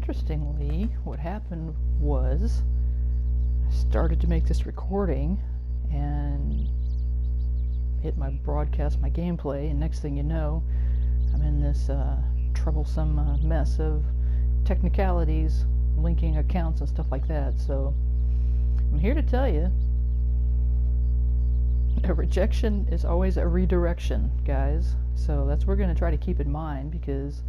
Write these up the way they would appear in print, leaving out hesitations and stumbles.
interestingly, what happened was I started to make this recording and hit my broadcast, my gameplay, and next thing you know, I'm in this troublesome mess of technicalities, linking accounts and stuff like that. So I'm here to tell you, a rejection is always a redirection, guys. So that's what we're going to try to keep in mind, because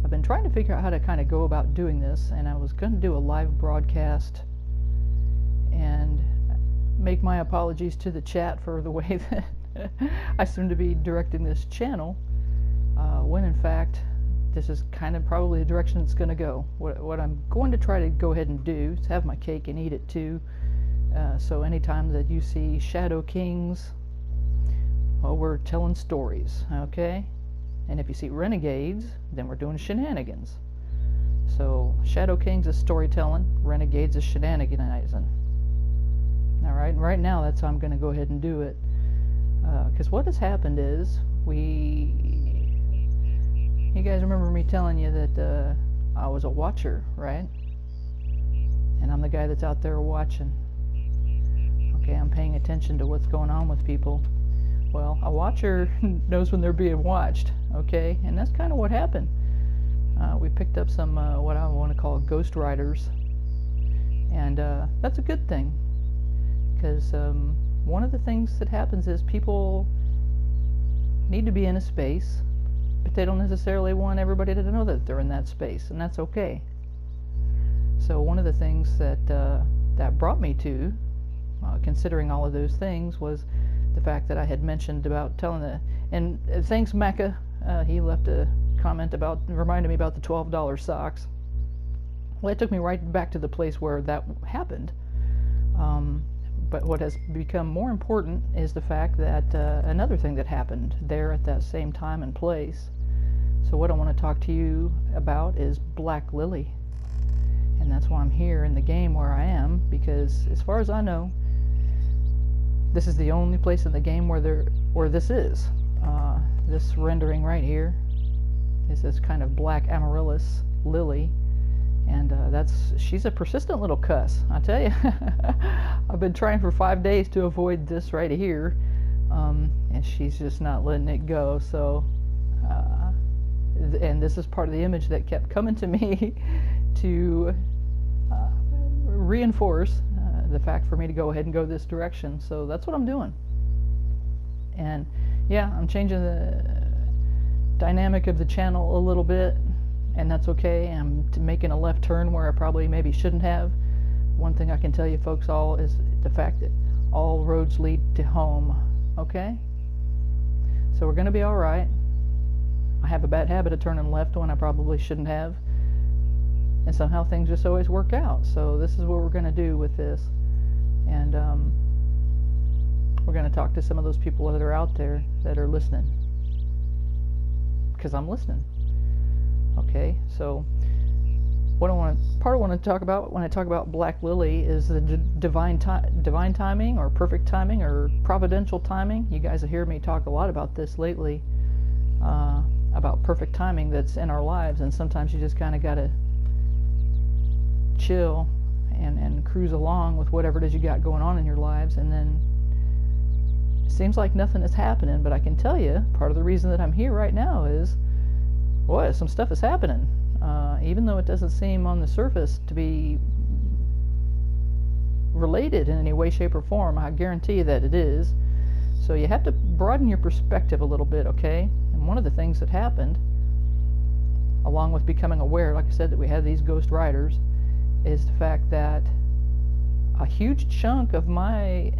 I've been trying to figure out how to kind of go about doing this, and I was going to do a live broadcast and make my apologies to the chat for the way that I seem to be directing this channel, when in fact this is kind of probably the direction it's going to go. What I'm going to try to go ahead and do is have my cake and eat it too. So anytime that you see Shadow Kings, well, we're telling stories, okay? And if you see Renegades, then we're doing shenanigans. So Shadow Kings is storytelling, Renegades is shenaniganizing. Alright, and right now that's how I'm going to go ahead and do it. Because what has happened is, you guys remember me telling you that I was a watcher, right? And I'm the guy that's out there watching. Okay, I'm paying attention to what's going on with people. Well, a watcher knows when they're being watched, okay? And that's kind of what happened. We picked up some, what I want to call ghost riders. And that's a good thing. Because one of the things that happens is people need to be in a space, but they don't necessarily want everybody to know that they're in that space, and that's okay. So one of the things that that brought me to considering all of those things was the fact that I had mentioned about telling and thanks Mecca, he left a comment about, reminded me about the $12 socks. Well, it took me right back to the place where that happened. But what has become more important is the fact that another thing that happened there at that same time and place. So what I want to talk to you about is Black Lily. And that's why I'm here in the game where I am, because as far as I know, this is the only place in the game where this is. This rendering right here is this kind of black amaryllis lily. And she's a persistent little cuss, I tell you. I've been trying for 5 days to avoid this right here, and she's just not letting it go. So, and this is part of the image that kept coming to me to reinforce the fact for me to go ahead and go this direction. So that's what I'm doing. And yeah, I'm changing the dynamic of the channel a little bit. And that's okay. I'm making a left turn where I probably maybe shouldn't have. One thing I can tell you folks all is the fact that all roads lead to home, okay? So we're going to be alright. I have a bad habit of turning left when I probably shouldn't have. And somehow things just always work out. So this is what we're going to do with this. And we're going to talk to some of those people that are out there that are listening. Because I'm listening. Okay, so what I want to talk about when I talk about Black Lily is the divine timing, or perfect timing, or providential timing. You guys have heard me talk a lot about this lately, about perfect timing that's in our lives, and sometimes you just kind of got to chill and cruise along with whatever it is you got going on in your lives, and then it seems like nothing is happening. But I can tell you, part of the reason that I'm here right now is, boy, some stuff is happening. Even though it doesn't seem on the surface to be related in any way, shape, or form, I guarantee you that it is. So you have to broaden your perspective a little bit, okay? And one of the things that happened, along with becoming aware, like I said, that we have these ghost riders, is the fact that a huge chunk of my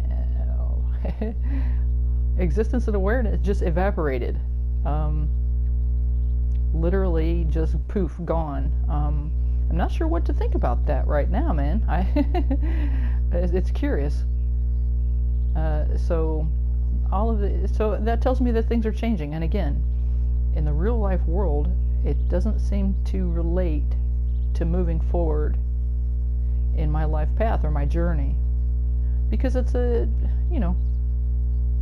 existence and awareness just evaporated. Literally just poof, gone. I'm not sure what to think about that right now, man. It's curious. So that tells me that things are changing. And again, in the real life world, it doesn't seem to relate to moving forward in my life path or my journey, because it's a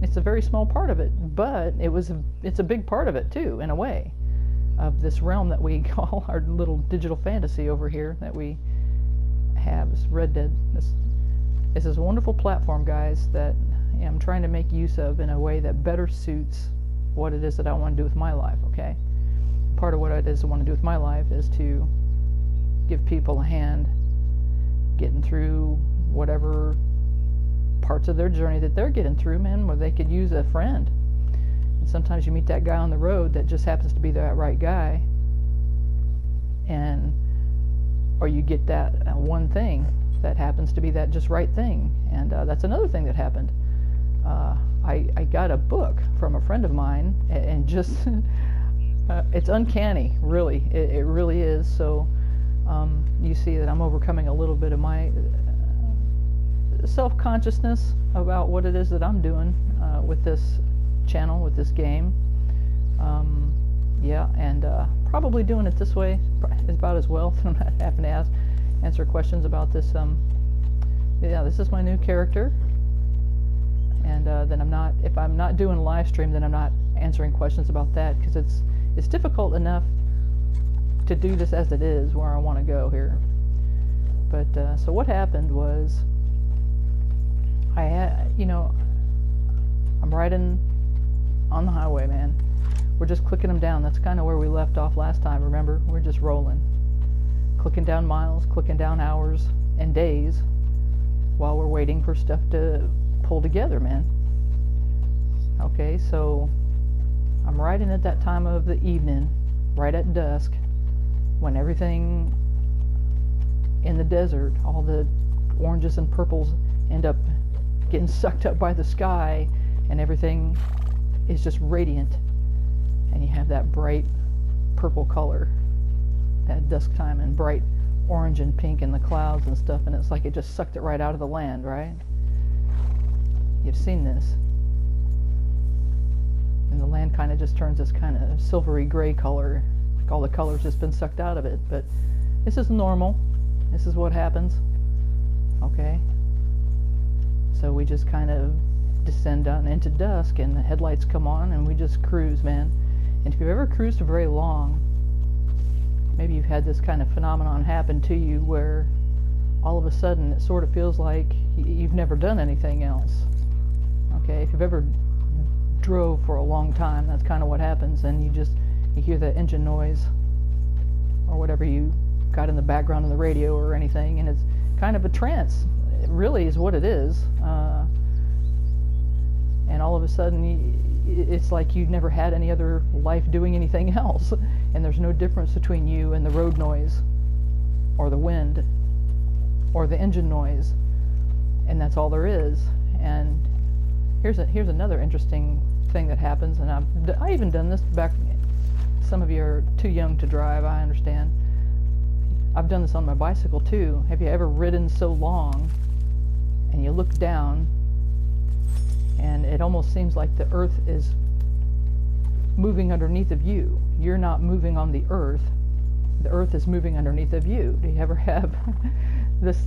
very small part of it, but it's a big part of it too, in a way. of this realm that we call our little digital fantasy over here that we have. It's Red Dead. This is a wonderful platform, guys, that I'm trying to make use of in a way that better suits what it is that I want to do with my life, okay? Part of what it is I want to do with my life is to give people a hand getting through whatever parts of their journey that they're getting through, man, where they could use a friend. And sometimes you meet that guy on the road that just happens to be that right guy, or you get that one thing that happens to be that just right thing. And that's another thing that happened. I got a book from a friend of mine, and just it's uncanny, really. It really is. So you see that I'm overcoming a little bit of my self-consciousness about what it is that I'm doing with this channel, with this game. Yeah, and probably doing it this way is about as well. I'm not having to answer questions about this. Yeah, this is my new character, and then if I'm not doing a live stream, then I'm not answering questions about that, because it's difficult enough to do this as it is where I want to go here. But so what happened was, I'm riding on the highway, man. We're just clicking them down. That's kind of where we left off last time, remember? We're just rolling. Clicking down miles, clicking down hours and days while we're waiting for stuff to pull together, man. Okay, so I'm riding at that time of the evening, right at dusk, when everything in the desert, all the oranges and purples end up getting sucked up by the sky, and everything is just radiant, and you have that bright purple color at dusk time, and bright orange and pink in the clouds and stuff, and it's like it just sucked it right out of the land, right? You've seen this. And the land kind of just turns this kind of silvery gray color, like all the color's just been sucked out of it. But this is normal. This is what happens. Okay? So we just kind of descend down into dusk, and the headlights come on, and we just cruise, man. And if you've ever cruised very long, maybe you've had this kind of phenomenon happen to you where all of a sudden it sort of feels like you've never done anything else. Okay, if you've ever drove for a long time, that's kind of what happens, and you hear that engine noise or whatever you got in the background of the radio or anything, and it's kind of a trance. It really is what it is. And all of a sudden it's like you've never had any other life doing anything else, and there's no difference between you and the road noise or the wind or the engine noise, and that's all there is. And here's another interesting thing that happens, and I even done this back. Some of you are too young to drive, I understand. I've done this on my bicycle too. Have you ever ridden so long and you look down and it almost seems like the earth is moving underneath of you? You're not moving on the earth is moving underneath of you. Do you ever have this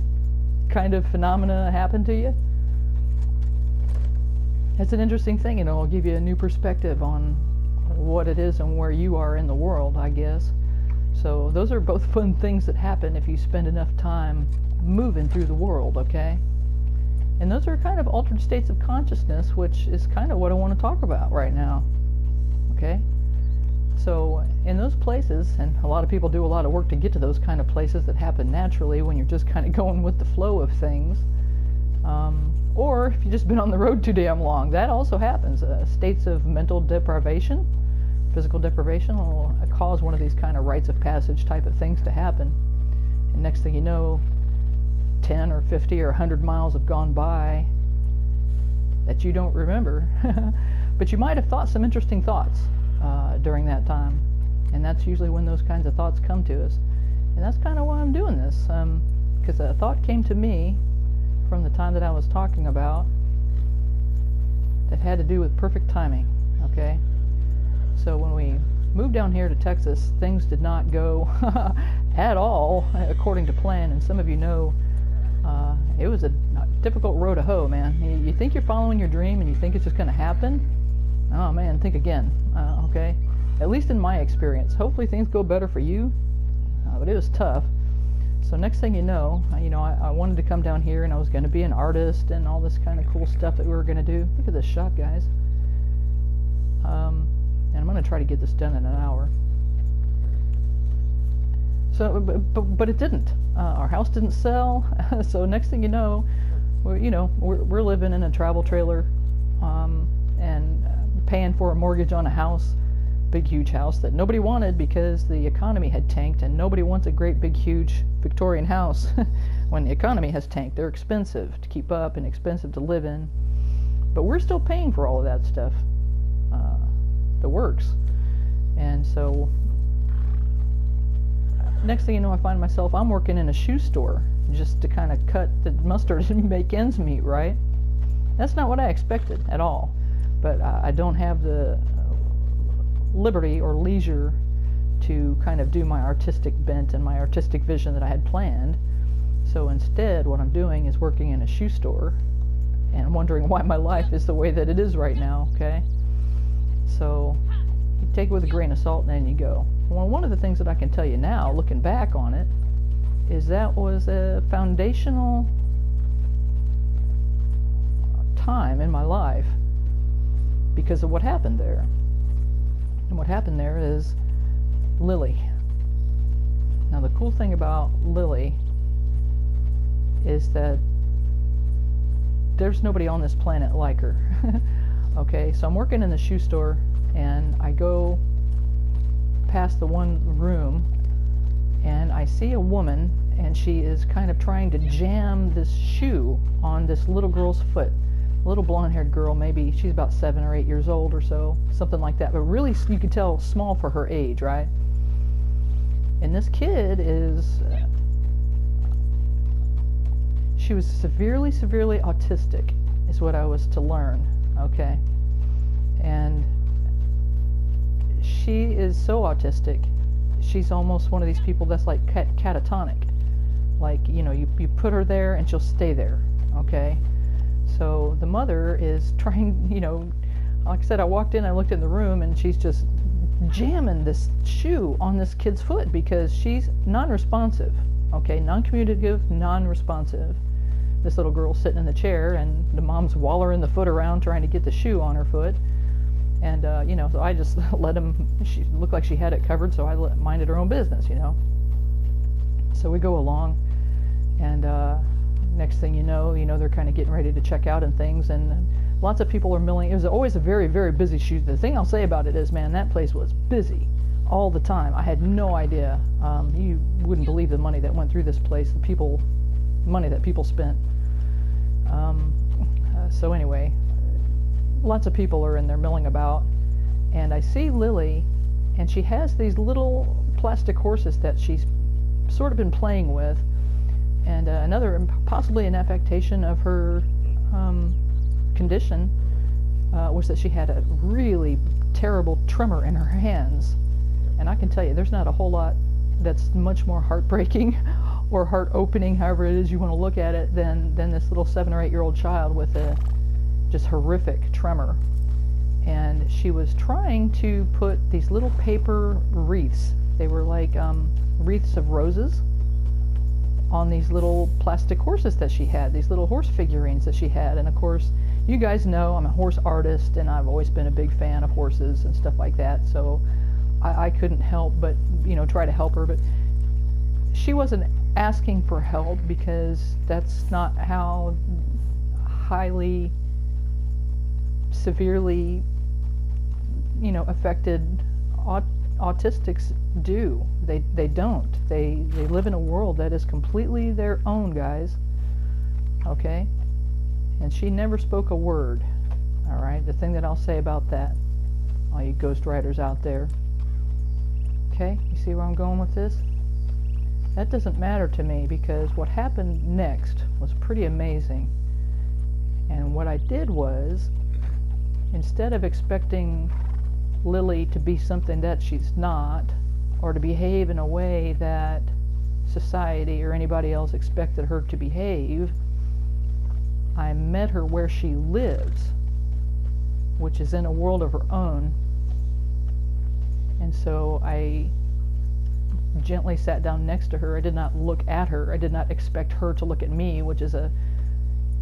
kind of phenomena happen to you? It's an interesting thing, and it'll give you a new perspective on what it is and where you are in the world, I guess. So those are both fun things that happen if you spend enough time moving through the world, okay? And those are kind of altered states of consciousness, which is kind of what I want to talk about right now, okay? So in those places, and a lot of people do a lot of work to get to those kind of places that happen naturally when you're just kind of going with the flow of things, or if you've just been on the road too damn long, that also happens. States of mental deprivation, physical deprivation will cause one of these kind of rites of passage type of things to happen. And next thing you know, 10 or 50 or 100 miles have gone by that you don't remember. But you might have thought some interesting thoughts during that time. And that's usually when those kinds of thoughts come to us. And that's kind of why I'm doing this. Because a thought came to me from the time that I was talking about that had to do with perfect timing, okay? So when we moved down here to Texas, things did not go at all according to plan, and some of you know it was a difficult road to hoe, man. You think you're following your dream and you think it's just going to happen? Oh man, think again, okay? at least in my experience. Hopefully things go better for you, but it was tough. So next thing you know, I wanted to come down here, and I was going to be an artist and all this kind of cool stuff that we were going to do. Look at this shot, guys. And I'm going to try to get this done in an hour. So, but it didn't. Our house didn't sell. So next thing you know, we're living in a travel trailer, and paying for a mortgage on a house, big huge house that nobody wanted because the economy had tanked, and nobody wants a great big huge Victorian house when the economy has tanked. They're expensive to keep up and expensive to live in, but we're still paying for all of that stuff, the works. And so next thing you know, I find myself, I'm working in a shoe store just to kind of cut the mustard and make ends meet, right? That's not what I expected at all, but I don't have the liberty or leisure to kind of do my artistic bent and my artistic vision that I had planned. So instead, what I'm doing is working in a shoe store and wondering why my life is the way that it is right now, okay? So you take it with a grain of salt and then you go. Well, one of the things that I can tell you now, looking back on it, is that was a foundational time in my life because of what happened there. And what happened there is Lily. Now the cool thing about Lily is that there's nobody on this planet like her. Okay, so I'm working in the shoe store, and I go past the one room, and I see a woman, and she is kind of trying to jam this shoe on this little girl's foot. A little blonde-haired girl, maybe she's about 7 or 8 years old or so, something like that, but really you could tell small for her age, right? And this kid is, she was severely autistic, is what I was to learn, okay? And she is so autistic, she's almost one of these people that's like catatonic. Like, you put her there and she'll stay there, okay? So the mother is trying, like I said, I walked in, I looked in the room, and she's just jamming this shoe on this kid's foot because she's non-responsive, okay? Non-communicative, non-responsive. This little girl's sitting in the chair, and the mom's wallering the foot around trying to get the shoe on her foot. And, so I just let him, she looked like she had it covered, so I minded her own business, So we go along, and next thing you know, they're kind of getting ready to check out and things, and lots of people are milling. It was always a very, very busy shoot. The thing I'll say about it is, man, that place was busy all the time. I had no idea. You wouldn't believe the money that went through this place, money that people spent. So anyway, lots of people are in there milling about, and I see Lily, and she has these little plastic horses that she's sort of been playing with, and possibly an affectation of her condition was that she had a really terrible tremor in her hands. And I can tell you, there's not a whole lot that's much more heartbreaking or heart-opening, however it is you want to look at it, than this little 7 or 8 year old child with a just horrific tremor. And she was trying to put these little paper wreaths, they were like wreaths of roses, on these little plastic horses that she had, these little horse figurines that she had. And of course, you guys know I'm a horse artist, and I've always been a big fan of horses and stuff like that, so I couldn't help but try to help her. But she wasn't asking for help, because that's not how highly severely affected autistics do. They don't. They live in a world that is completely their own, guys. Okay? And she never spoke a word. Alright? The thing that I'll say about that, all you ghostwriters out there. Okay? You see where I'm going with this? That doesn't matter to me, because what happened next was pretty amazing. And what I did was, instead of expecting Lily to be something that she's not, or to behave in a way that society or anybody else expected her to behave, I met her where she lives, which is in a world of her own. And so I gently sat down next to her. I did not look at her. I did not expect her to look at me, which is a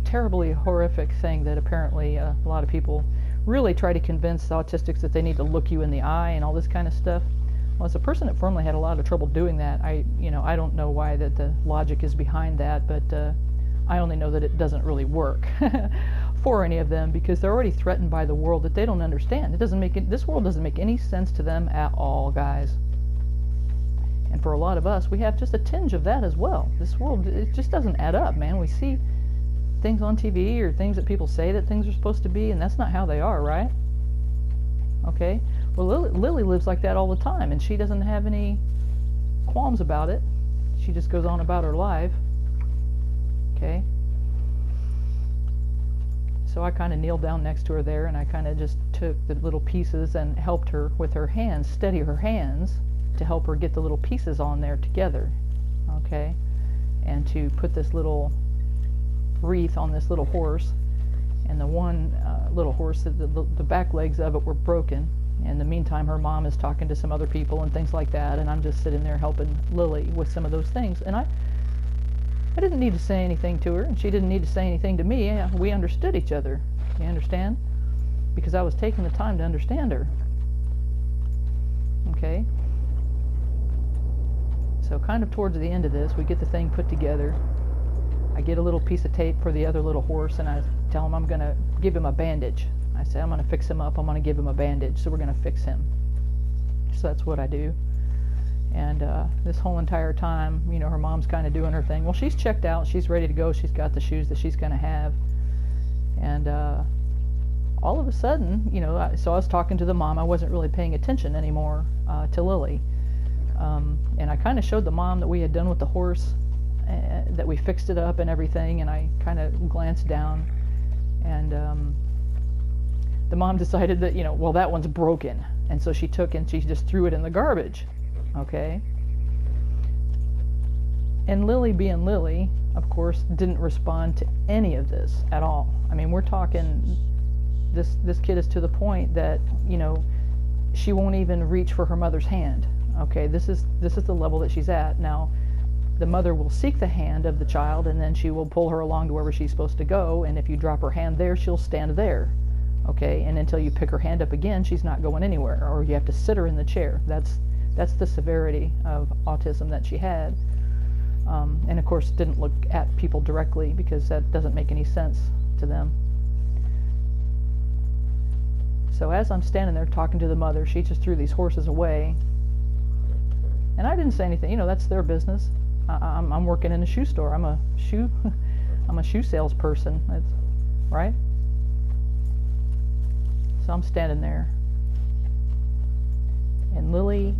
terribly horrific thing that apparently a lot of people really try to convince autistics that they need to look you in the eye and all this kind of stuff. Well, as a person that formerly had a lot of trouble doing that, I don't know why that the logic is behind that, but I only know that it doesn't really work for any of them, because they're already threatened by the world that they don't understand. This world doesn't make any sense to them at all, guys. And for a lot of us, we have just a tinge of that as well. This world, it just doesn't add up, man. We see things on TV or things that people say that things are supposed to be, and that's not how they are, right? Okay? Well, Lily lives like that all the time, and she doesn't have any qualms about it. She just goes on about her life. Okay? So I kind of kneeled down next to her there, and I kind of just took the little pieces and helped her with her hands, steady her hands, to help her get the little pieces on there together, okay? And to put this little wreath on this little horse, and the one little horse, the back legs of it were broken. In the meantime, her mom is talking to some other people and things like that, and I'm just sitting there helping Lily with some of those things. And I didn't need to say anything to her, and she didn't need to say anything to me. We understood each other, you understand? Because I was taking the time to understand her, okay? So kind of towards the end of this, we get the thing put together. I get a little piece of tape for the other little horse, and I tell him I'm going to give him a bandage. I say, I'm going to fix him up. I'm going to give him a bandage, so we're going to fix him. So that's what I do. And this whole entire time, her mom's kind of doing her thing. Well, she's checked out. She's ready to go. She's got the shoes that she's going to have. And all of a sudden, so I was talking to the mom. I wasn't really paying attention anymore to Lily. And I kind of showed the mom that we had done with the horse, that we fixed it up and everything, and I kind of glanced down, and the mom decided that, well, that one's broken, and so she took and she just threw it in the garbage, okay? And Lily, being Lily, of course, didn't respond to any of this at all. I mean, we're talking, this kid is to the point that, she won't even reach for her mother's hand. Okay, this is the level that she's at. Now, the mother will seek the hand of the child, and then she will pull her along to wherever she's supposed to go, and if you drop her hand there, she'll stand there. Okay, and until you pick her hand up again, she's not going anywhere, or you have to sit her in the chair. That's the severity of autism that she had. And of course, didn't look at people directly, because that doesn't make any sense to them. So as I'm standing there talking to the mother, she just threw these horses away. And I didn't say anything. That's their business. I'm working in a shoe store. I'm a shoe salesperson. That's right. So I'm standing there, and Lily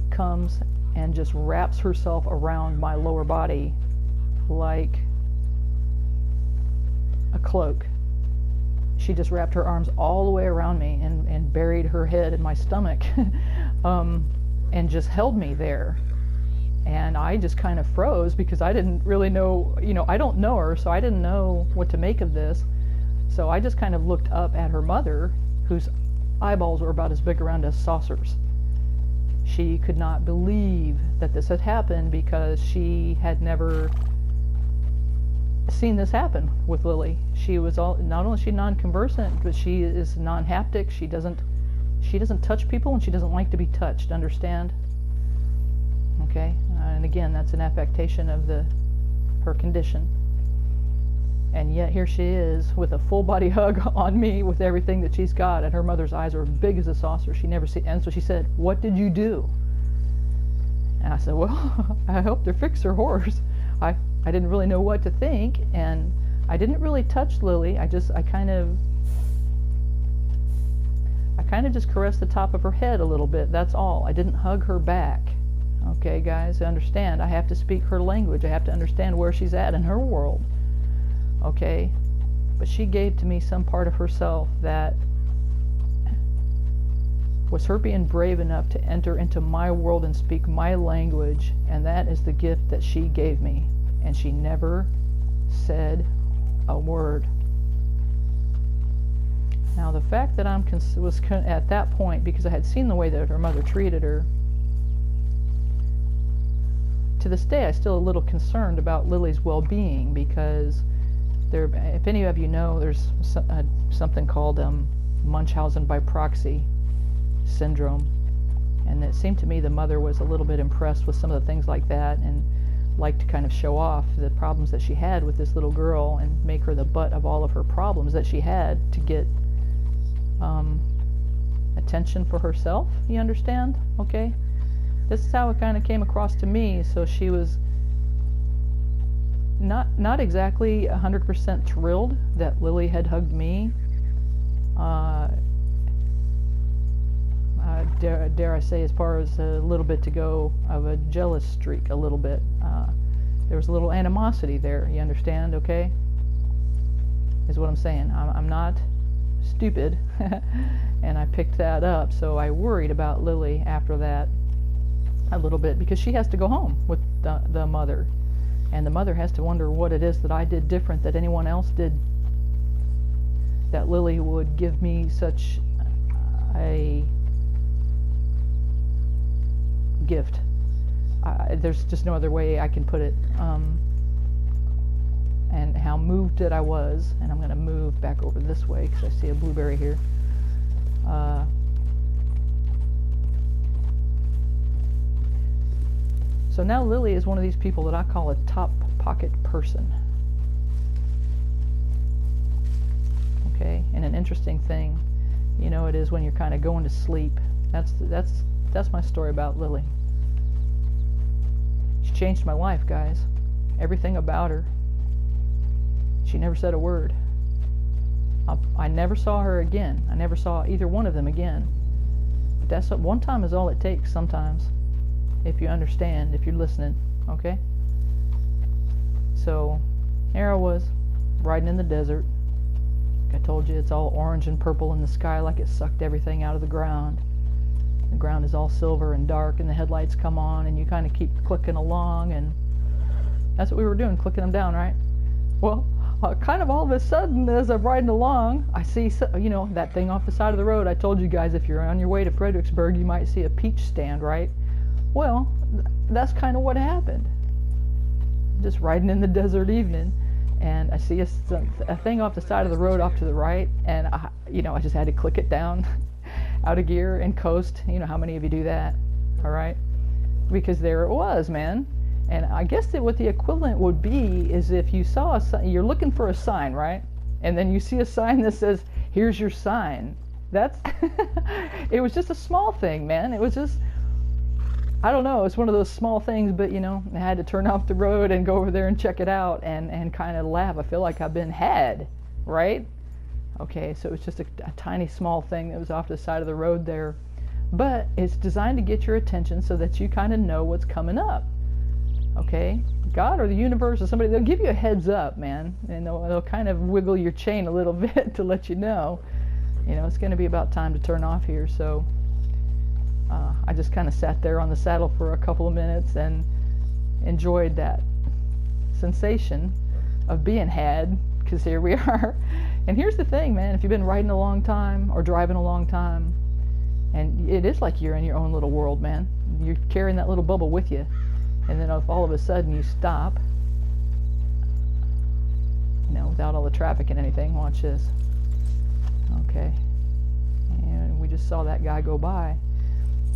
comes and just wraps herself around my lower body like a cloak. She just wrapped her arms all the way around me and buried her head in my stomach. And just held me there. And I just kind of froze, because I didn't really know, I don't know her, so I didn't know what to make of this. So I just kind of looked up at her mother, whose eyeballs were about as big around as saucers. She could not believe that this had happened, because she had never seen this happen with Lily. She was not only is she non-conversant, but she is non-haptic. She doesn't touch people, and she doesn't like to be touched, understand? Okay? And again, that's an affectation of her condition. And yet here she is with a full body hug on me with everything that she's got, and her mother's eyes are big as a saucer. She never see. And so she said, "What did you do?" And I said, "Well, I helped her fix her horse." I didn't really know what to think, and I didn't really touch Lily. I kind of just caressed the top of her head a little bit. That's all. I didn't hug her back. Okay, guys, understand. I have to speak her language. I have to understand where she's at in her world. Okay? But she gave to me some part of herself that was her being brave enough to enter into my world and speak my language, and that is the gift that she gave me. And she never said a word. Now the fact that at that point, because I had seen the way that her mother treated her, to this day I'm still a little concerned about Lily's well-being, because if any of you know, there's something called Munchausen by proxy syndrome, and it seemed to me the mother was a little bit impressed with some of the things like that, and liked to kind of show off the problems that she had with this little girl and make her the butt of all of her problems that she had to get attention for herself. You understand? Okay, this is how it kind of came across to me. So she was not exactly 100% thrilled that Lily had hugged me. Dare I say, as far as a little bit to go of a jealous streak, a little bit. There was a little animosity there, you understand, okay? Is what I'm saying. I'm not stupid, and I picked that up, so I worried about Lily after that a little bit, because she has to go home with the mother, and the mother has to wonder what it is that I did different that anyone else did, that Lily would give me such a gift. There's just no other way I can put it. And how moved that I was, and I'm going to move back over this way because I see a blueberry here. So now Lily is one of these people that I call a top pocket person. Okay, and an interesting thing, you know, it is when you're kind of going to sleep. That's my story about Lily. She changed my life, guys. Everything about her. She never said a word. I never saw her again. I never saw either one of them again. But that's one time is all it takes sometimes, if you understand, if you're listening, okay? So, there I was, riding in the desert. Like I told you, it's all orange and purple in the sky, like it sucked everything out of the ground. The ground is all silver and dark, and the headlights come on, and you kind of keep clicking along, and that's what we were doing, clicking them down, right? Well, kind of all of a sudden, as I'm riding along, I see, you know, that thing off the side of the road. I told you guys, if you're on your way to Fredericksburg, you might see a peach stand, right? Well, that's kind of what happened. Just riding in the desert evening, and I see a thing off the side of the road off to the right, and I just had to click it down out of gear and coast. You know how many of you do that, all right? Because there it was, man. And I guess that what the equivalent would be is if you saw you're looking for a sign, right? And then you see a sign that says, "Here's your sign." That's it was just a small thing, man. It was just, I don't know, it's one of those small things, but you know, I had to turn off the road and go over there and check it out and kind of laugh. I feel like I've been had, right? Okay, so it was just a tiny small thing that was off the side of the road there. But it's designed to get your attention so that you kind of know what's coming up. Okay? God or the universe or somebody, they'll give you a heads up, man. And they'll kind of wiggle your chain a little bit to let you know. You know, it's going to be about time to turn off here. So I just kind of sat there on the saddle for a couple of minutes and enjoyed that sensation of being had, because here we are. And here's the thing, man, if you've been riding a long time or driving a long time, and it is like you're in your own little world, man. You're carrying that little bubble with you. And then if all of a sudden you stop, you know, without all the traffic and anything, watch this. Okay. And we just saw that guy go by.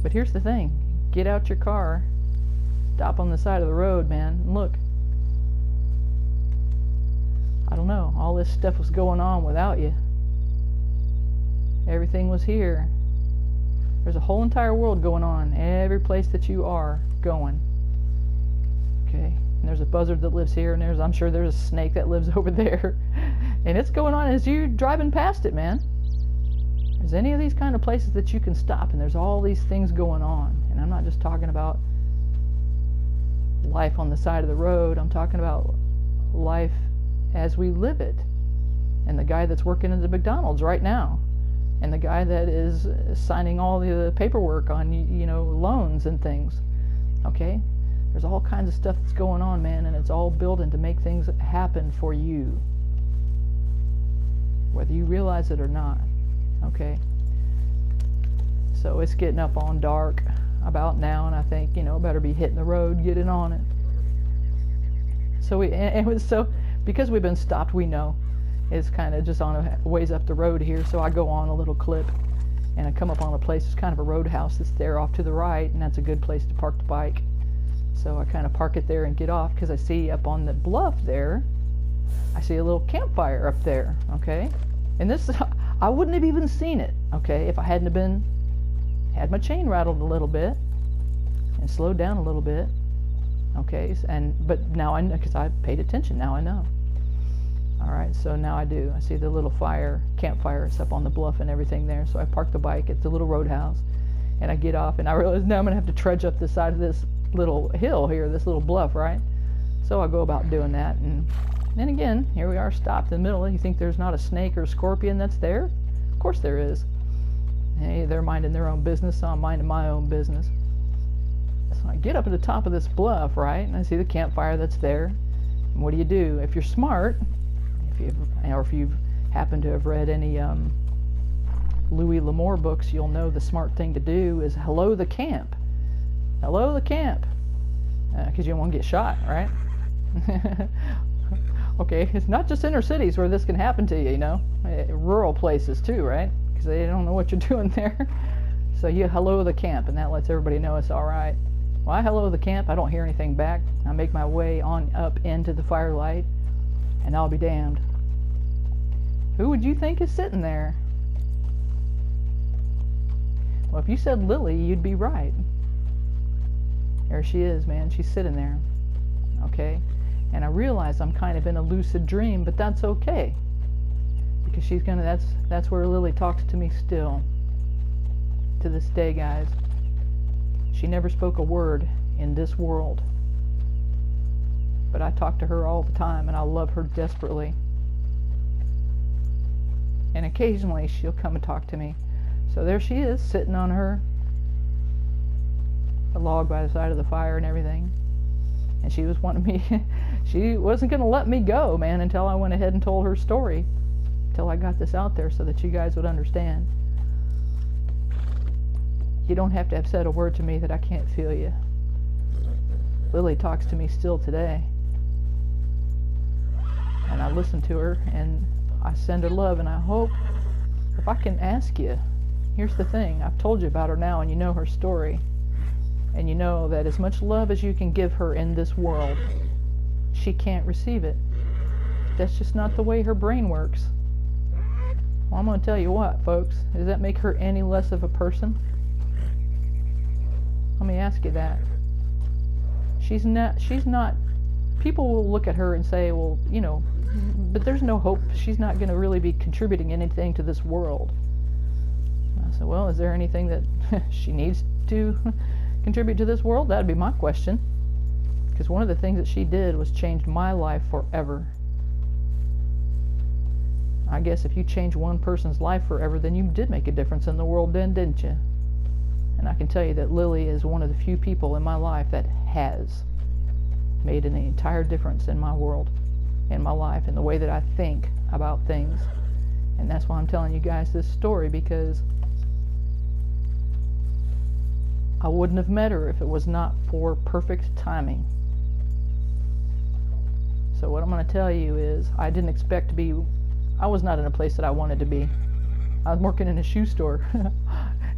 But here's the thing. Get out your car, stop on the side of the road, man, and look. I don't know, all this stuff was going on without you. Everything was here. There's a whole entire world going on, every place that you are going. Okay, and there's a buzzard that lives here, and I'm sure there's a snake that lives over there. And it's going on as you're driving past it, man. There's any of these kind of places that you can stop, and there's all these things going on. And I'm not just talking about life on the side of the road, I'm talking about life as we live it. And the guy that's working at the McDonald's right now, and the guy that is signing all the paperwork on, you know, loans and things. Okay? There's all kinds of stuff that's going on, man, and it's all building to make things happen for you, whether you realize it or not. Okay, so it's getting up on dark about now, and I think, you know, better be hitting the road, getting on it. So it was so, because we've been stopped, we know it's kind of just on a ways up the road here, so I go on a little clip and I come up on a place, it's kind of a roadhouse that's there off to the right, and that's a good place to park the bike. So I kind of park it there and get off, because I see up on the bluff there, I see a little campfire up there, okay? And this, I wouldn't have even seen it, okay, if I hadn't have been, had my chain rattled a little bit and slowed down a little bit, okay? But now I know, because I paid attention, now I know. All right, so now I do. I see the little campfire, it's up on the bluff and everything there. So I park the bike at the little roadhouse, and I get off, and I realize now I'm gonna have to trudge up the side of this little hill here, this little bluff, right? So I go about doing that, and then again, here we are stopped in the middle. You think there's not a snake or a scorpion that's there? Of course there is. Hey, they're minding their own business, so I'm minding my own business. So I get up at the top of this bluff, right, and I see the campfire that's there. And what do? If you're smart, if you've happened to have read any Louis L'Amour books, you'll know the smart thing to do is hello the camp. Hello the camp. Because you don't want to get shot, right? Okay, it's not just inner cities where this can happen to you, you know. Rural places too, right? Because they don't know what you're doing there. So you hello the camp, and that lets everybody know it's all right. Well, I hello the camp. I don't hear anything back. I make my way on up into the firelight, and I'll be damned. Who would you think is sitting there? Well, if you said Lily, you'd be right. There she is, man. She's sitting there. Okay? And I realize I'm kind of in a lucid dream, but that's okay. Because she's gonna, that's where Lily talks to me still. To this day, guys. She never spoke a word in this world. But I talk to her all the time, and I love her desperately. And occasionally she'll come and talk to me. So there she is, sitting on her log by the side of the fire and everything. And she was wanting me, she wasn't going to let me go, man, until I went ahead and told her story. Until I got this out there so that you guys would understand. You don't have to have said a word to me that I can't feel you. Lily talks to me still today. And I listen to her, and I send her love, and I hope, if I can ask you, here's the thing, I've told you about her now, and you know her story, and you know that as much love as you can give her in this world, she can't receive it. That's just not the way her brain works. Well, I'm going to tell you what, folks, does that make her any less of a person? Let me ask you that. She's not, people will look at her and say, well, you know, but there's no hope. She's not going to really be contributing anything to this world. I said, well, is there anything that she needs to contribute to this world? That'd be my question. Because one of the things that she did was change my life forever. I guess if you change one person's life forever, then you did make a difference in the world then, didn't you? And I can tell you that Lily is one of the few people in my life that has made an entire difference in my world, in my life, in the way that I think about things. And that's why I'm telling you guys this story, because I wouldn't have met her if it was not for perfect timing. So what I'm going to tell you is, I didn't expect to be, I was not in a place that I wanted to be. I was working in a shoe store.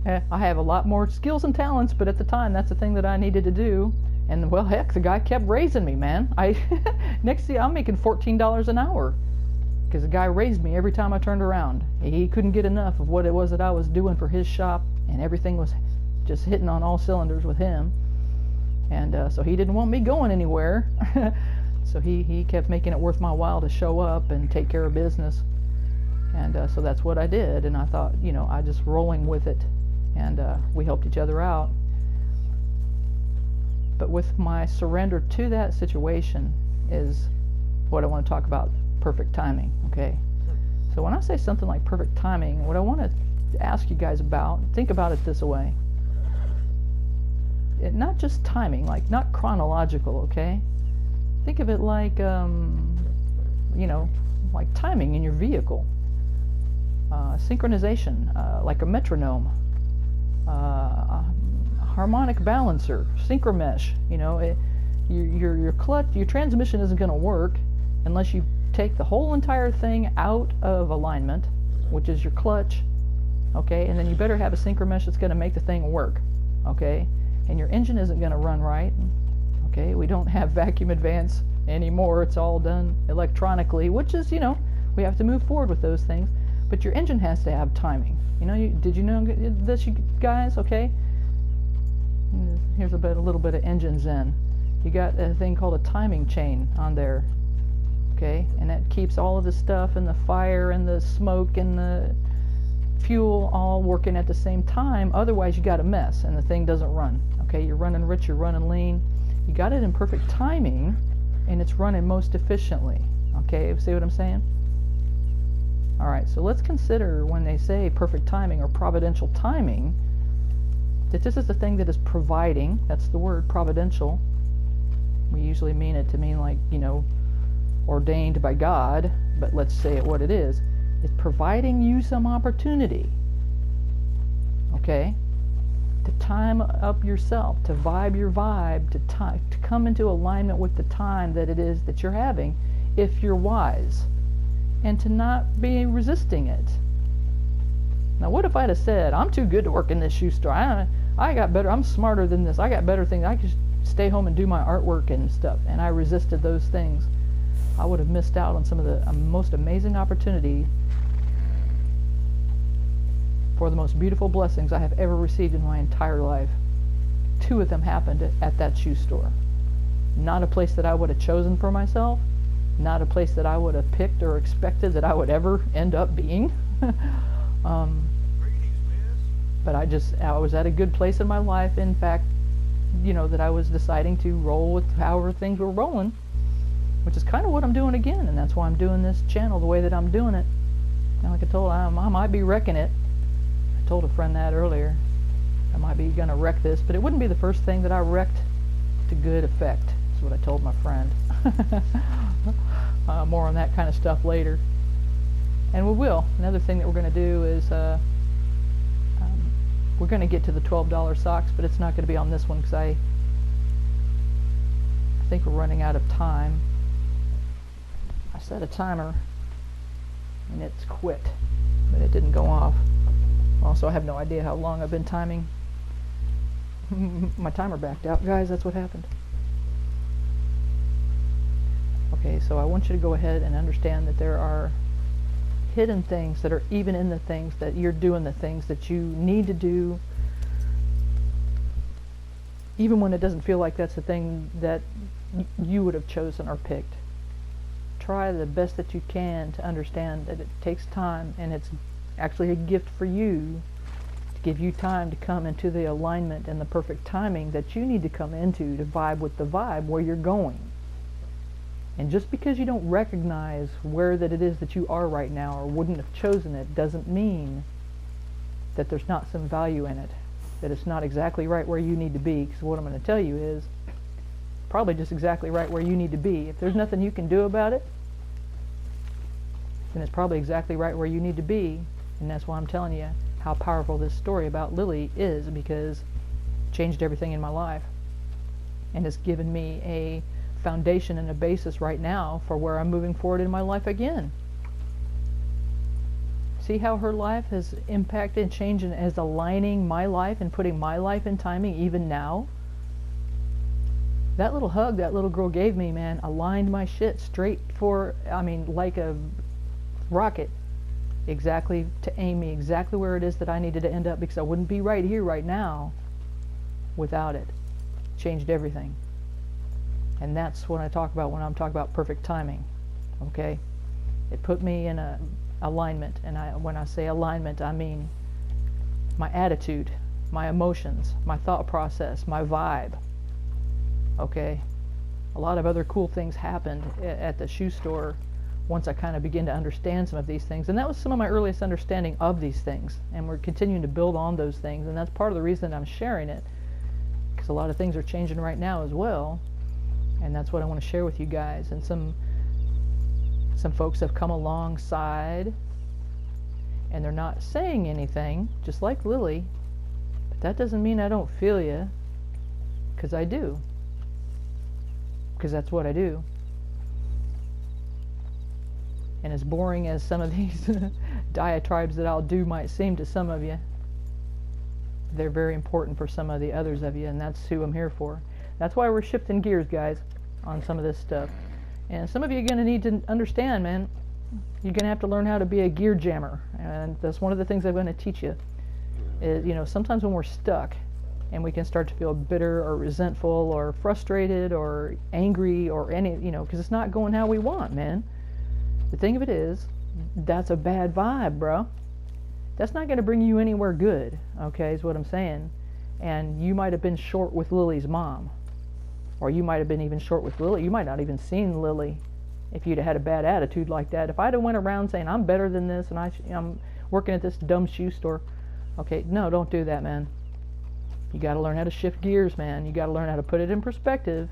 I have a lot more skills and talents, but at the time that's the thing that I needed to do. And well, heck, the guy kept raising me, man. Next thing, I'm making $14 an hour because the guy raised me every time I turned around. He couldn't get enough of what it was that I was doing for his shop, and everything was just hitting on all cylinders with him. And so he didn't want me going anywhere. So he kept making it worth my while to show up and take care of business. And so that's what I did. And I thought, you know, I just rolling with it. And we helped each other out. But with my surrender to that situation is what I want to talk about, perfect timing, okay? So when I say something like perfect timing, what I want to ask you guys about, think about it this way. Not just timing, like not chronological, okay? Think of it like, you know, like timing in your vehicle. synchronization, like a metronome, a harmonic balancer, synchromesh. You know, your clutch, your transmission isn't going to work unless you take the whole entire thing out of alignment, which is your clutch, okay, and then you better have a synchromesh that's going to make the thing work, okay, and your engine isn't going to run right, okay. We don't have vacuum advance anymore. It's all done electronically, which is, you know, we have to move forward with those things, but your engine has to have timing. You know, did you know this, you guys? Okay, here's a little bit of engine zen. You got a thing called a timing chain on there, okay, and that keeps all of the stuff and the fire and the smoke and the fuel all working at the same time. Otherwise you got a mess and the thing doesn't run, okay. You're running rich, you're running lean, you got it in perfect timing, and it's running most efficiently, okay. See what I'm saying? Alright, so let's consider when they say perfect timing or providential timing, that this is the thing that is providing. That's the word, providential. We usually mean it to mean like, you know, ordained by God, but let's say it what it is. It's providing you some opportunity, okay, to time up yourself, to vibe your vibe, to come into alignment with the time that it is that you're having, if you're wise, and to not be resisting it. Now, what if I'd have said, I'm too good to work in this shoe store, I got better, I'm smarter than this, I got better things, I could stay home and do my artwork and stuff, and I resisted those things. I would have missed out on some of the most amazing opportunity for the most beautiful blessings I have ever received in my entire life. 2 of them happened at that shoe store. Not a place that I would have chosen for myself, not a place that I would have picked or expected that I would ever end up being. But I was at a good place in my life, in fact, you know, that I was deciding to roll with however things were rolling, which is kind of what I'm doing again, and that's why I'm doing this channel the way that I'm doing it. And like I told, I might be wrecking it. I told a friend that earlier. I might be going to wreck this, but it wouldn't be the first thing that I wrecked to good effect. That's what I told my friend. More on that kind of stuff later. And we will. Another thing that we're going to do is we're going to get to the $12 socks, but it's not going to be on this one because I think we're running out of time. I set a timer and it's quit, but it didn't go off. Also, I have no idea how long I've been timing. My timer backed out, guys. That's what happened. Okay, so I want you to go ahead and understand that there are hidden things that are even in the things that you're doing, the things that you need to do, even when it doesn't feel like that's the thing that you would have chosen or picked. Try the best that you can to understand that it takes time, and it's actually a gift for you to give you time to come into the alignment and the perfect timing that you need to come into to vibe with the vibe where you're going. And just because you don't recognize where that it is that you are right now or wouldn't have chosen it doesn't mean that there's not some value in it, that it's not exactly right where you need to be, because what I'm going to tell you is probably just exactly right where you need to be. If there's nothing you can do about it, then it's probably exactly right where you need to be, and that's why I'm telling you how powerful this story about Lily is, because it changed everything in my life, and it's given me a foundation and a basis right now for where I'm moving forward in my life again. See how her life has impacted and changed and is aligning my life and putting my life in timing even now? That little hug that little girl gave me, man, aligned my shit straight for, I mean, like a rocket, exactly to aim me exactly where it is that I needed to end up, because I wouldn't be right here right now without it. Changed everything. And that's what I talk about when I'm talking about perfect timing, okay? It put me in a alignment, and when I say alignment, I mean my attitude, my emotions, my thought process, my vibe, okay? A lot of other cool things happened at the shoe store once I kind of began to understand some of these things, and that was some of my earliest understanding of these things, and we're continuing to build on those things, and that's part of the reason I'm sharing it, because a lot of things are changing right now as well. And that's what I want to share with you guys. And some folks have come alongside and they're not saying anything, just like Lily, but that doesn't mean I don't feel you, because I do, because that's what I do. And as boring as some of these diatribes that I'll do might seem to some of you, they're very important for some of the others of you, and that's who I'm here for. That's why we're shifting gears, guys, on some of this stuff. And some of you are going to need to understand, man, you're going to have to learn how to be a gear jammer. And that's one of the things I'm going to teach you. Is, you know, sometimes when we're stuck and we can start to feel bitter or resentful or frustrated or angry or any, you know, because it's not going how we want, man. The thing of it is, that's a bad vibe, bro. That's not going to bring you anywhere good, okay, is what I'm saying. And you might have been short with Lily's mom. Or you might have been even short with Lily. You might not even seen Lily if you'd have had a bad attitude like that. If I'd have went around saying, I'm better than this and I'm working at this dumb shoe store. Okay, no, don't do that, man. You got to learn how to shift gears, man. You got to learn how to put it in perspective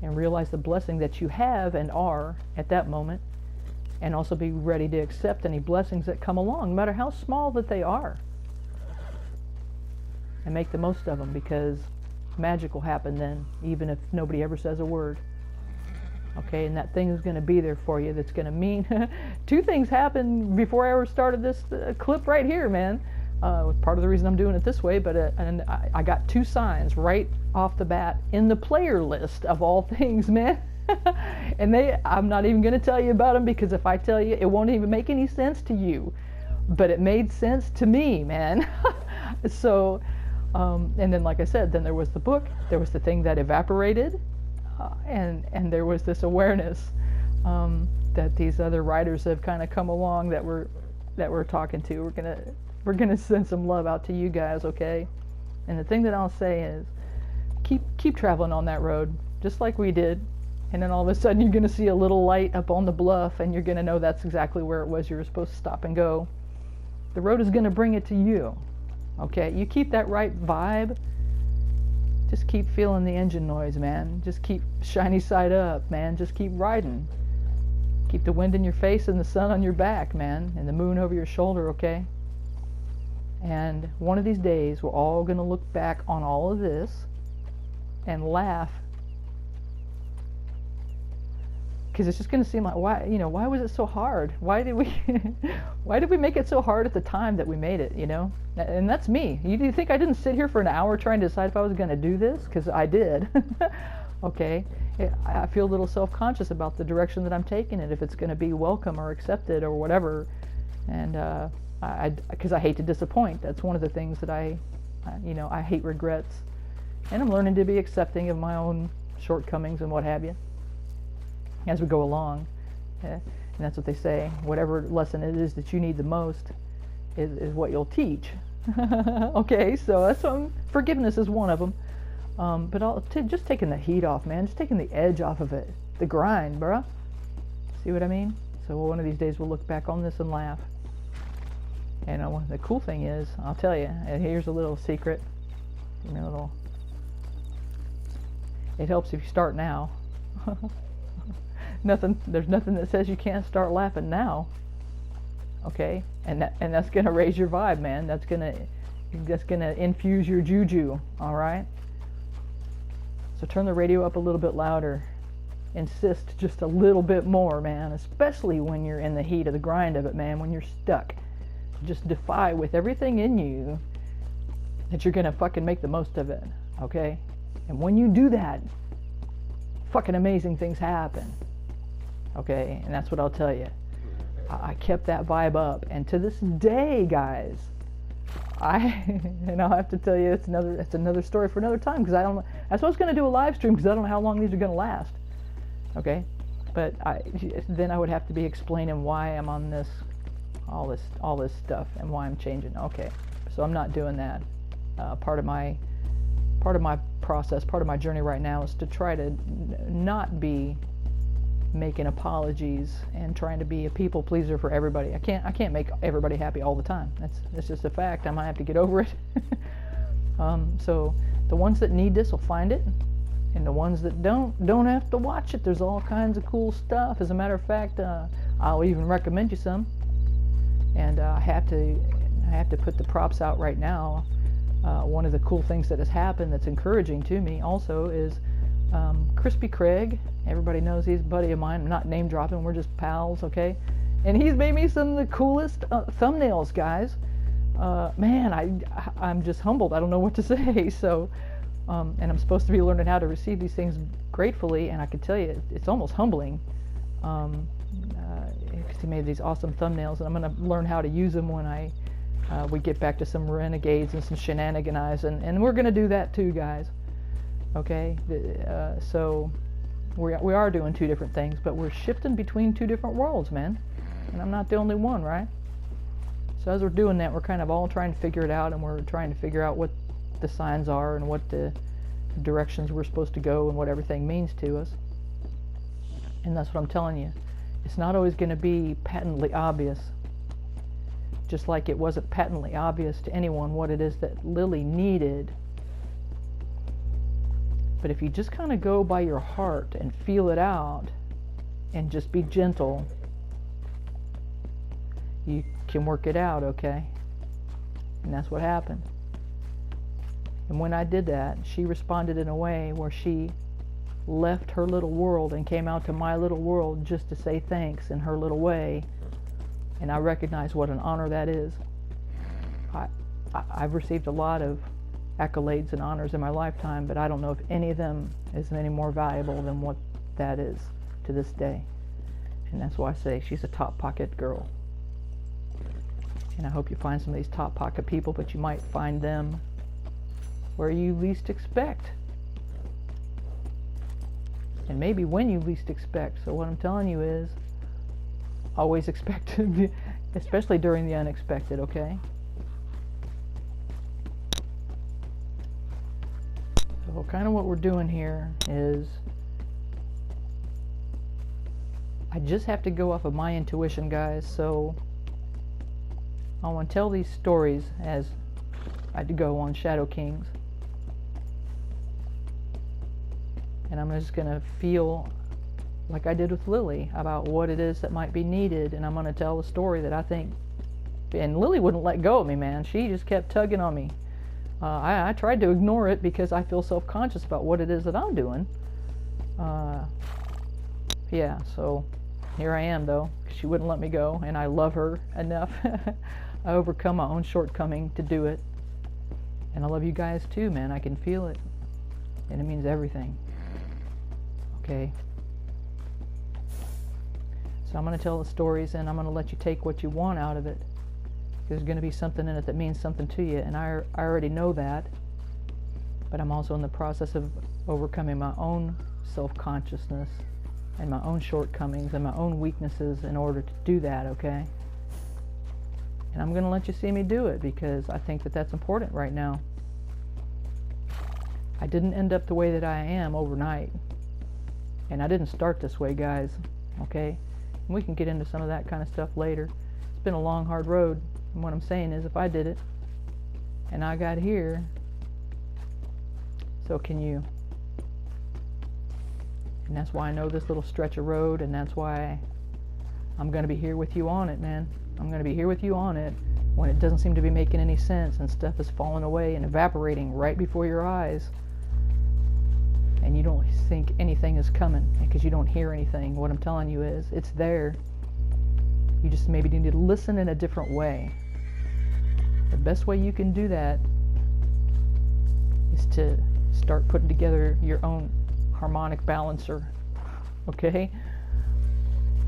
and realize the blessing that you have and are at that moment. And also be ready to accept any blessings that come along, no matter how small that they are. And make the most of them, because magic will happen then, even if nobody ever says a word. Okay, and that thing is going to be there for you. That's going to mean two things happened before I ever started this clip right here, man. Part of the reason I'm doing it this way, but and I got two signs right off the bat in the player list of all things, man. And I'm not even going to tell you about them, because if I tell you, it won't even make any sense to you. But it made sense to me, man. So, and then, like I said, then there was the book, there was the thing that evaporated, and there was this awareness that these other writers have kind of come along that we're talking to. We're gonna send some love out to you guys, okay? And the thing that I'll say is, keep traveling on that road, just like we did. And then all of a sudden you're going to see a little light up on the bluff, and you're going to know that's exactly where it was you were supposed to stop and go. The road is going to bring it to you. Okay? You keep that right vibe. Just keep feeling the engine noise, man. Just keep shiny side up, man. Just keep riding. Keep the wind in your face and the sun on your back, man. And the moon over your shoulder, okay? And one of these days we're all going to look back on all of this and laugh. Because it's just going to seem like, why was it so hard? Why did we make it so hard at the time that we made it, you know? And that's me. You think I didn't sit here for an hour trying to decide if I was going to do this? Because I did. Okay. I feel a little self-conscious about the direction that I'm taking it, if it's going to be welcome or accepted or whatever. And because I hate to disappoint. That's one of the things that I hate regrets. And I'm learning to be accepting of my own shortcomings and what have you, as we go along. And that's what they say, whatever lesson it is that you need the most is what you'll teach. Okay, so that's forgiveness is one of them. But just taking the heat off, man, just taking the edge off of it, the grind, bruh. See what I mean? So one of these days we'll look back on this and laugh. And the cool thing is, I'll tell you, and here's a little secret, it helps if you start now. There's nothing that says you can't start laughing now. Okay, and that's gonna raise your vibe, man. That's gonna infuse your juju. All right. So turn the radio up a little bit louder. Insist just a little bit more, man. Especially when you're in the heat of the grind of it, man. When you're stuck, just defy with everything in you that you're gonna fucking make the most of it. Okay. And when you do that, fucking amazing things happen. Okay, and that's what I'll tell you. I kept that vibe up, and to this day, guys, and I'll have to tell you, it's another story for another time, because I don't know. That's why I was going to do a live stream, because I don't know how long these are going to last. Okay, but then I would have to be explaining why I'm on this, all this stuff, and why I'm changing. Okay, so I'm not doing that. Part of my process, part of my journey right now is to try to not be making apologies and trying to be a people pleaser for everybody. I can't make everybody happy all the time. That's just a fact. I might have to get over it. So the ones that need this will find it, and the ones that don't have to watch it. There's all kinds of cool stuff. As a matter of fact, I'll even recommend you some. and I have to put the props out right now. One of the cool things that has happened that's encouraging to me also is Crispy Craig. Everybody knows he's a buddy of mine. I'm not name dropping, we're just pals, okay? And he's made me some of the coolest thumbnails, guys. Man, I'm just humbled. I don't know what to say. So, and I'm supposed to be learning how to receive these things gratefully, and I can tell you, it's almost humbling. Because he made these awesome thumbnails, and I'm going to learn how to use them when we get back to some renegades and some shenanigans, and we're going to do that too, guys. Okay, so we are doing two different things, but we're shifting between two different worlds, man. And I'm not the only one, right? So as we're doing that, we're kind of all trying to figure it out, and we're trying to figure out what the signs are and what the directions we're supposed to go and what everything means to us. And that's what I'm telling you. It's not always going to be patently obvious. Just like it wasn't patently obvious to anyone what it is that Lily needed. But if you just kind of go by your heart and feel it out and just be gentle, you can work it out, okay? And that's what happened. And when I did that, she responded in a way where she left her little world and came out to my little world just to say thanks in her little way. And I recognize what an honor that is. I've received a lot of accolades and honors in my lifetime, but I don't know if any of them is any more valuable than what that is to this day. And that's why I say she's a top pocket girl. And I hope you find some of these top pocket people, but you might find them where you least expect. And maybe when you least expect. So what I'm telling you is, always expect to be, especially during the unexpected, okay? So kind of what we're doing here is, I just have to go off of my intuition, guys. So I want to tell these stories as I go on Shadow Kings. And I'm just going to feel like I did with Lily about what it is that might be needed, and I'm going to tell the story that I think. And Lily wouldn't let go of me, man. She just kept tugging on me. I tried to ignore it because I feel self-conscious about what it is that I'm doing. Yeah, so here I am, though. She wouldn't let me go, and I love her enough. I overcome my own shortcoming to do it. And I love you guys too, man. I can feel it. And it means everything. Okay? So I'm going to tell the stories, and I'm going to let you take what you want out of it. There's going to be something in it that means something to you, and I already know that. But I'm also in the process of overcoming my own self-consciousness and my own shortcomings and my own weaknesses in order to do that, okay? And I'm going to let you see me do it because I think that that's important right now. I didn't end up the way that I am overnight. And I didn't start this way, guys, okay? And we can get into some of that kind of stuff later. It's been a long, hard road. And what I'm saying is, if I did it, and I got here, so can you. And that's why I know this little stretch of road, and that's why I'm going to be here with you on it, man. I'm going to be here with you on it when it doesn't seem to be making any sense, and stuff is falling away and evaporating right before your eyes. And you don't think anything is coming because you don't hear anything. What I'm telling you is, it's there. You just maybe need to listen in a different way. The best way you can do that is to start putting together your own harmonic balancer. Okay?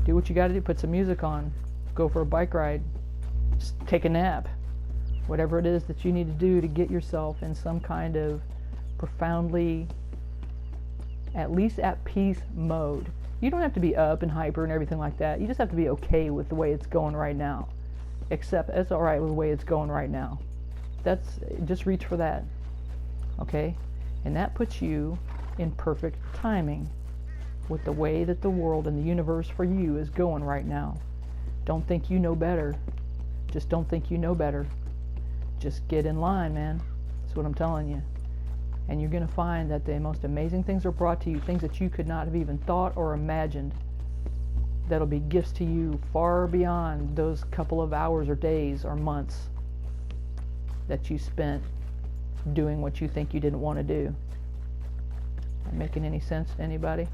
Do what you got to do. Put some music on. Go for a bike ride. Just take a nap. Whatever it is that you need to do to get yourself in some kind of profoundly, at least at peace mode. You don't have to be up and hyper and everything like that. You just have to be okay with the way it's going right now. Except it's all right with the way it's going right now. Just reach for that. Okay? And that puts you in perfect timing with the way that the world and the universe for you is going right now. Don't think you know better. Just don't think you know better. Just get in line, man. That's what I'm telling you. And you're going to find that the most amazing things are brought to you, things that you could not have even thought or imagined. that'll be gifts to you far beyond those couple of hours or days or months that you spent doing what you think you didn't want to do. That making any sense to anybody?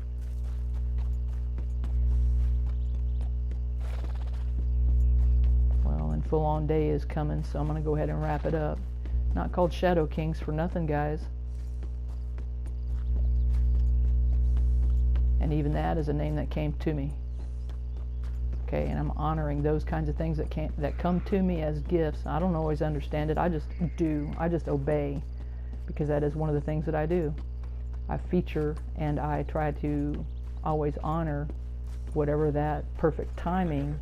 Well, and full on day is coming, so I'm going to go ahead and wrap it up. Not called Shadow Kings for nothing, guys. And even that is a name that came to me. Okay, and I'm honoring those kinds of things that come to me as gifts. I don't always understand it. I just do. I just obey, because that is one of the things that I do. I feature and I try to always honor whatever that perfect timing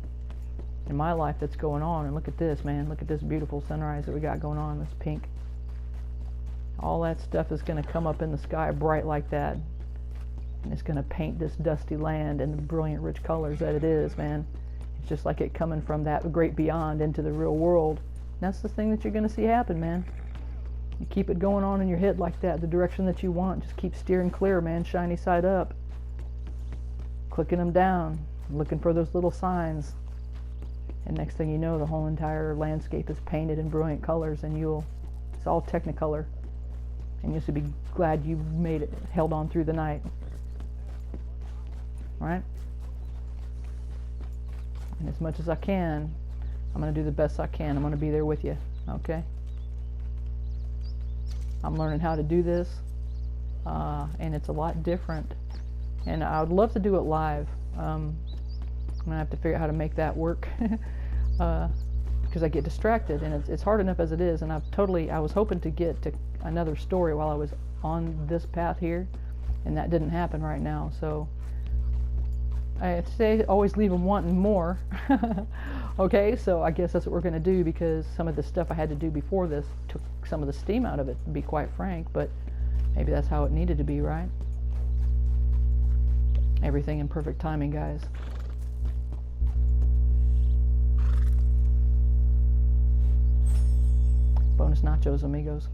in my life that's going on. And look at this, man. Look at this beautiful sunrise that we got going on. This pink. All that stuff is going to come up in the sky bright like that. And it's going to paint this dusty land in the brilliant, rich colors that it is, man. It's just like it coming from that great beyond into the real world. And that's the thing that you're going to see happen, man. You keep it going on in your head like that, the direction that you want. Just keep steering clear, man. Shiny side up. Clicking them down. Looking for those little signs. And next thing you know, the whole entire landscape is painted in brilliant colors, and it's all Technicolor. And you'll be glad you made it, held on through the night. Right? And as much as I can, I'm going to do the best I can. I'm going to be there with you. Okay? I'm learning how to do this, and it's a lot different. And I would love to do it live. I'm going to have to figure out how to make that work because I get distracted, and it's hard enough as it is. And I was hoping to get to another story while I was on this path here, and that didn't happen right now. So I say always leave them wanting more. Okay, so I guess that's what we're going to do, because some of the stuff I had to do before this took some of the steam out of it, to be quite frank, but maybe that's how it needed to be, right? Everything in perfect timing, guys. Bonus nachos, amigos.